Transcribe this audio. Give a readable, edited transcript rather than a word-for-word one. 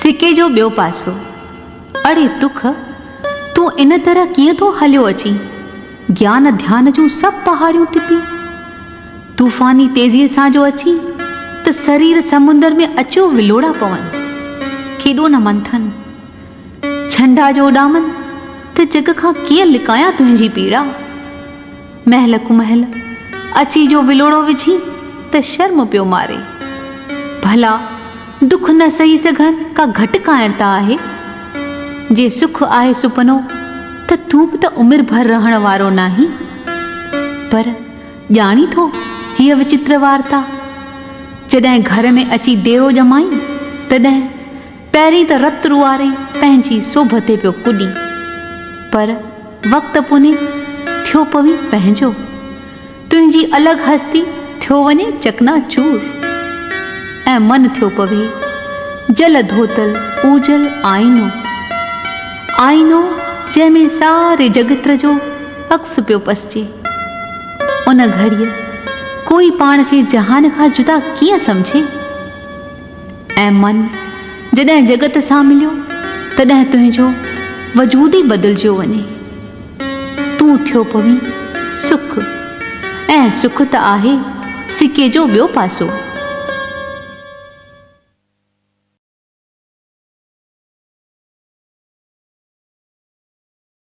सिके जो ॿियो पासो। अड़े दुख, तूं इन तरह कीअं थो हलियो अची, ज्ञान ध्यान जूं सभु पहाड़ियूं टिपी। तूफ़ानी तेज़ीअ सां जो अची त शरीर समुंदर में अचो विलोड़ा पवनि। केॾो न मंथन झंडा जो उॾामनि त जग खां कीअं लिकायां तुंहिंजी पीड़ा। महल कुमहल अची जो विलोड़ो विझी त शर्म पियो मारे। भला दुख न सही सघनि का घटि काइरता आहे। जे सुख आहे सुपनो त तूं बि त उमिरि भर रहण वारो नाहीं। पर ॼाणी थो हीअ विचित्र वार्ता। जॾहिं घर में अची डेरो ॼमाई तॾहिं पहिरीं त रत रुआरे पंहिंजी सोभ ते पियो कुॾी। पर वक़्त पुने थियो पवी पंहिंजो। तुंहिंजी अलॻि हस्ती थियो वञे चकनाचूर। ऐं मन थियो पवे जल धोतल ऊजल आईनो। आईनो जंहिंमें सारे जगत जो अक्स पियो पसिजे। उन घड़ीअ कोई पाण खे जहान खां जुदा कीअं सम्झे। ऐं मन जॾहिं जगत सां मिलियो तॾहिं तुंहिंजो वजूद ई बदिलजियो वञे। तूं थियो पवी सुख, ऐं सुख त आहे सिके जो ॿियो पासो।